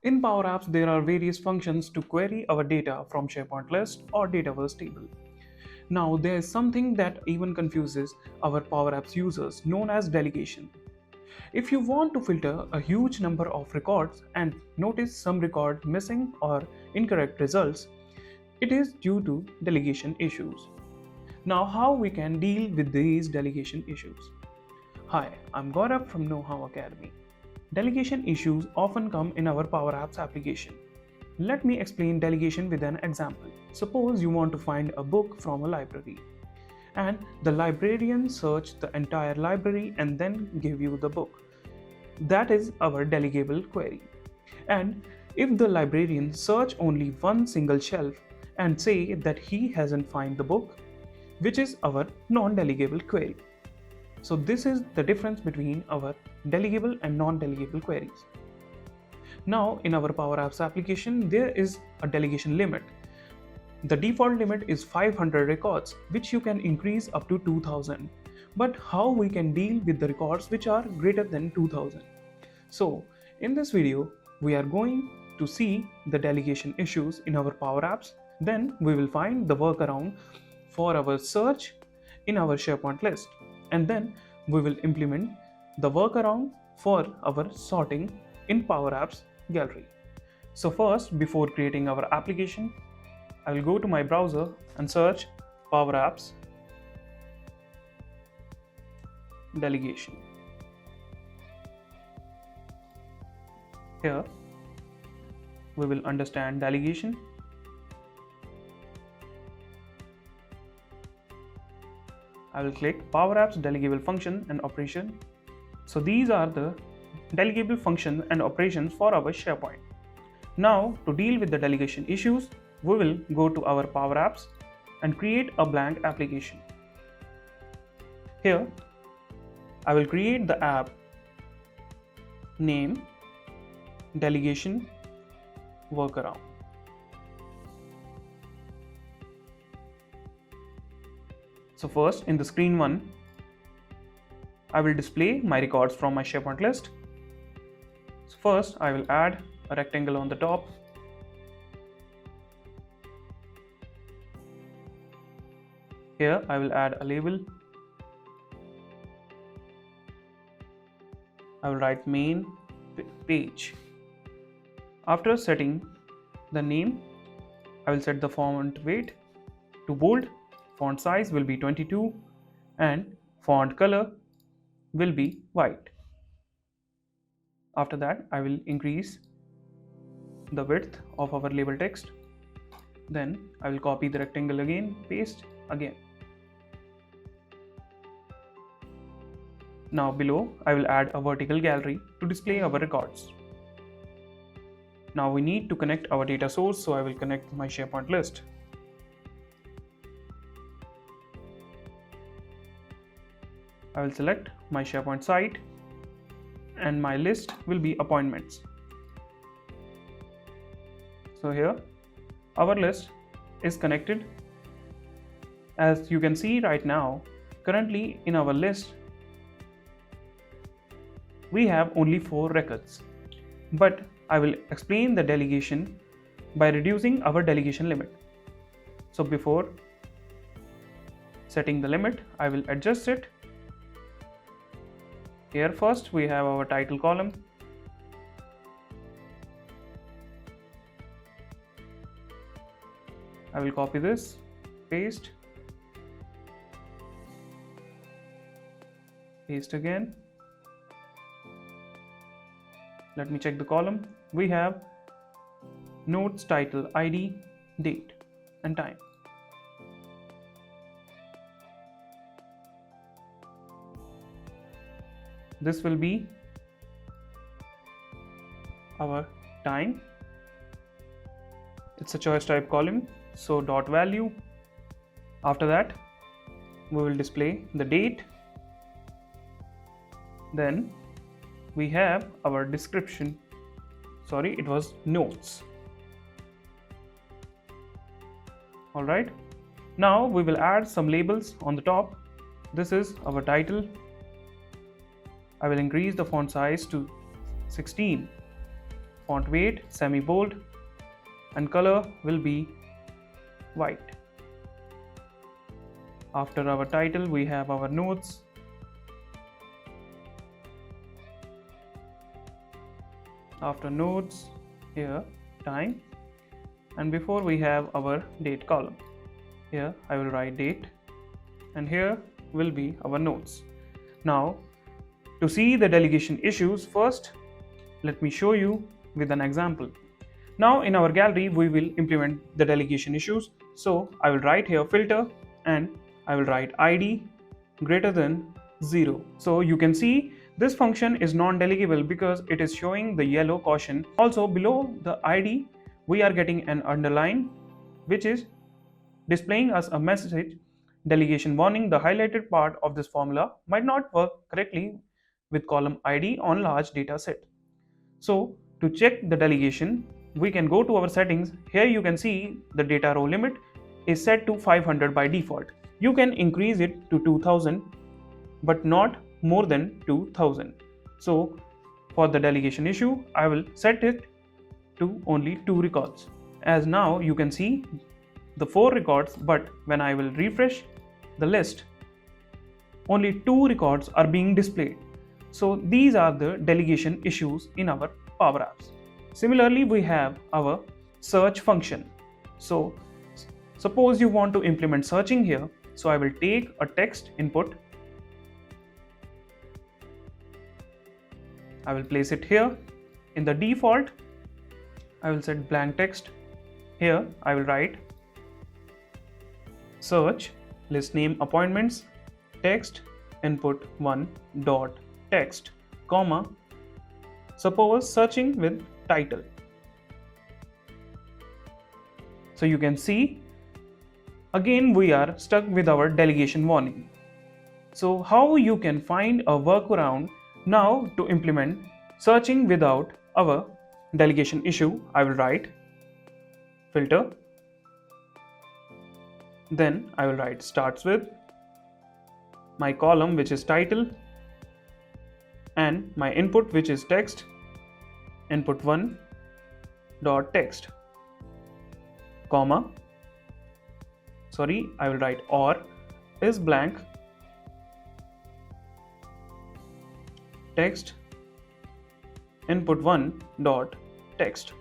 In PowerApps, there are various functions to query our data from SharePoint list or Dataverse table. Now, there is something that even confuses our PowerApps users, known as delegation. If you want to filter a huge number of records and notice some record missing or incorrect results, it is due to delegation issues. Now, how we can deal with these delegation issues? Hi, I'm Gaurav from KnowHow Academy. Delegation issues often come in our PowerApps application. Let me explain delegation with an example. Suppose you want to find a book from a library, and the librarian searched the entire library and then give you the book. That is our delegable query. And if the librarian search only one single shelf and say that he hasn't find the book, which is our non-delegable query. So this is the difference between our delegable and non-delegable queries. Now in our PowerApps application, there is a delegation limit. The default limit is 500 records, which you can increase up to 2000. But how we can deal with the records which are greater than 2000? So in this video, we are going to see the delegation issues in our PowerApps. Then we will find the workaround for our search in our SharePoint list. And then we will implement the workaround for our sorting in PowerApps Gallery. So first, before creating our application, I will go to my browser and search PowerApps Delegation. Here we will understand delegation. I will click PowerApps Delegable Function and Operation. So these are the delegable functions and operations for our SharePoint. Now to deal with the delegation issues, we will go to our PowerApps and create a blank application. Here I will create the app name Delegation Workaround. So first, in the screen 1, I will display my records from my SharePoint list. So first, I will add a rectangle on the top. Here, I will add a label. I will write main page. After setting the name, I will set the font weight to bold. Font size will be 22 and font color will be white. After that, I will increase the width of our label text. Then I will copy the rectangle again, paste again. Now below, I will add a vertical gallery to display our records. Now we need to connect our data source, so I will connect my SharePoint list. I will select my SharePoint site and my list will be appointments. So here our list is connected. As you can see right now, currently in our list we have only 4 records. But I will explain the delegation by reducing our delegation limit. So before setting the limit, I will adjust it. Here first we have our title column. I will copy this, paste again. Let me check the column. We have notes, title, ID, date and time. This will be our time. It's a choice type column, so dot value. After that, we will display the date. Then we have our description. Sorry, it was notes. Alright. Now we will add some labels on the top. This is our title. I will increase the font size to 16. font weight semi bold, and color will be white. After our title, we have our notes. After notes, here time, and before we have our date column. Here I will write date, and here will be our notes. Now, to see the delegation issues, first let me show you with an example. Now in our gallery we will implement the delegation issues. So I will write here filter, and I will write id greater than 0. So you can see this function is non-delegable because it is showing the yellow caution. Also below the id we are getting an underline which is displaying us a message delegation warning. The highlighted part of this formula might not work correctly with column id on large data set. So to check the delegation, we can go to our settings. Here you can see the data row limit is set to 500 by default. You can increase it to 2000 but not more than 2000. So for the delegation issue, I will set it to only 2 records. As now you can see the 4 records, but when I will refresh the list, only 2 records are being displayed. So these are the delegation issues in our PowerApps. Similarly, we have our search function. So suppose you want to implement searching here. So I will take a text input. I will place it here. In the default, I will set blank text. Here I will write search list name appointments text input 1 dot text, comma, suppose searching with title. So you can see again we are stuck with our delegation warning. So how you can find a workaround now to implement searching without our delegation issue? I will write filter, then I will write starts with my column which is title, and my input which is text, input 1 dot text, comma, I will write or is blank text input 1 dot text.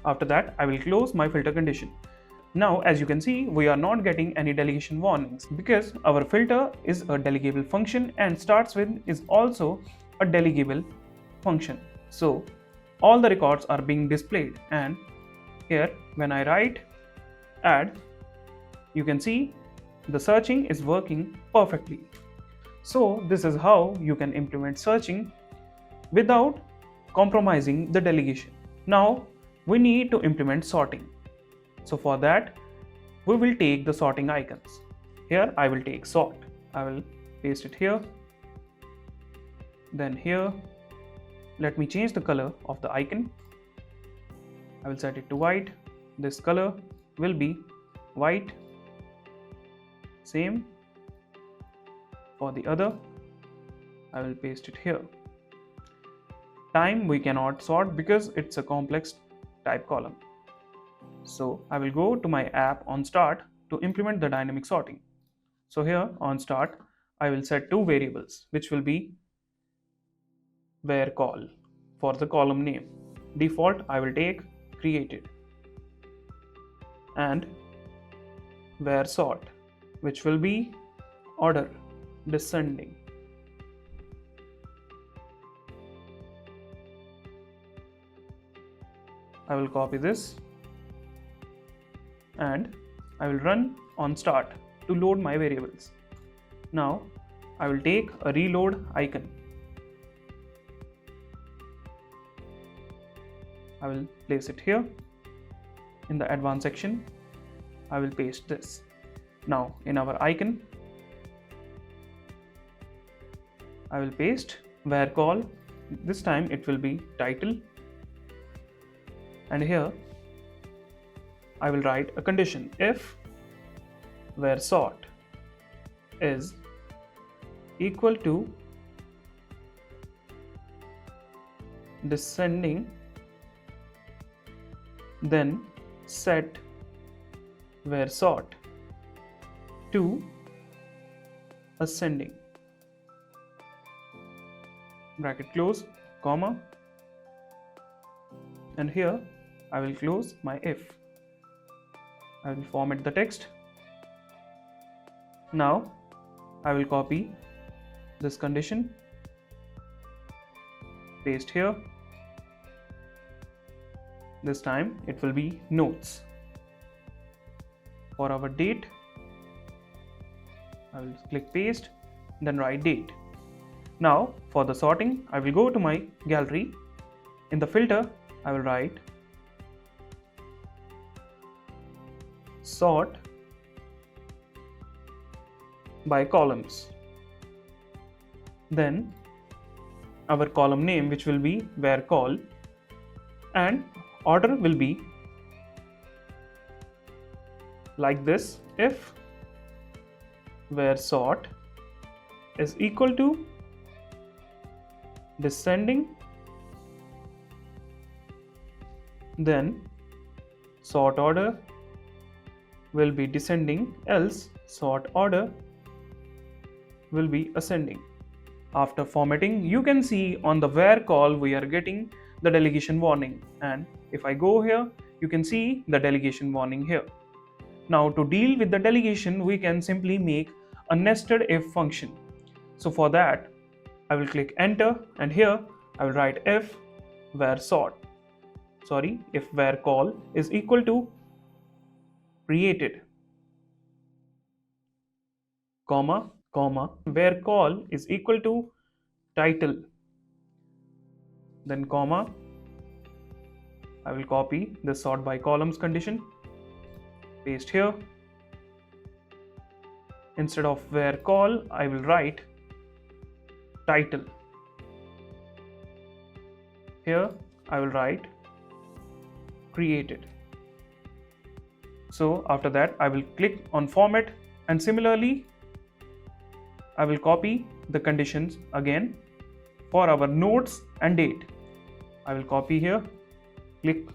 After that I will close my filter condition. Now as you can see we are not getting any delegation warnings because our filter is a delegable function and starts with is also a delegable function. So all the records are being displayed, and here when I write add, you can see the searching is working perfectly. So this is how you can implement searching without compromising the delegation. Now we need to implement sorting. So for that we will take the sorting icons. Here I will take sort. I will paste it here. Then here, let me change the color of the icon. I will set it to white. This color will be white. Same for the other. I will paste it here. Time we cannot sort because it's a complex type column. So I will go to my app on start to implement the dynamic sorting. So here on start, I will set 2 variables which will be where call for the column name. Default I will take created, and where sort which will be order descending. I will copy this and I will run on start to load my variables. Now I will take a reload icon. I will place it here. In the advanced section, I will paste this. Now in our icon, I will paste where call. This time it will be title, and here I will write a condition if where sort is equal to descending then set where sort to ascending, bracket close, comma, and here I will close my if. I will format the text. Now I will copy this condition, paste here. This time it will be notes. For our date, I will click paste, then write date. Now for the sorting, I will go to my gallery. In the filter, I will write sort by columns. Then our column name, which will be where call, and order will be like this: if where sort is equal to descending, then sort order will be descending, else sort order will be ascending. After formatting, you can see on the where call we are getting the delegation warning, and if I go here, you can see the delegation warning here. Now to deal with the delegation, we can simply make a nested if function. So for that, I will click enter, and here I will write if where call is equal to created, comma, where call is equal to title, then comma, I will copy the sort by columns condition, paste here. Instead of where call, I will write title. Here I will write created. So after that, I will click on format, and similarly I will copy the conditions again for our notes and date. I will copy here, click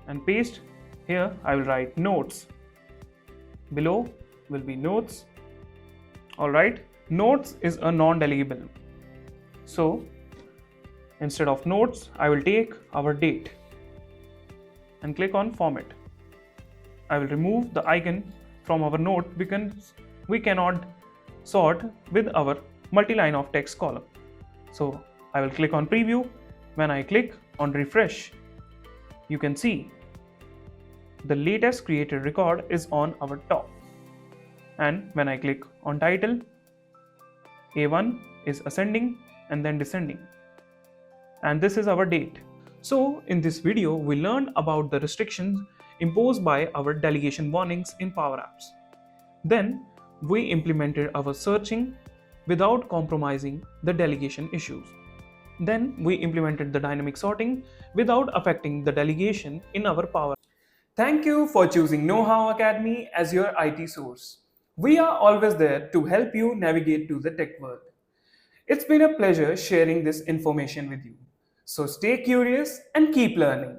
and paste. Here I will write notes. Below will be notes. Alright, notes is a non-delegable. So instead of notes, I will take our date and click on format. I will remove the icon from our note because we cannot sort with our multi-line of text column. So I will click on preview. When I click on refresh, you can see the latest created record is on our top. And when I click on title, A1 is ascending and then descending. And this is our date. So in this video, we learned about the restrictions imposed by our delegation warnings in PowerApps. Then we implemented our searching without compromising the delegation issues. Then we implemented the dynamic sorting without affecting the delegation in our PowerApps. Thank you for choosing KnowHow Academy as your IT source. We are always there to help you navigate to the tech world. It's been a pleasure sharing this information with you. So stay curious and keep learning.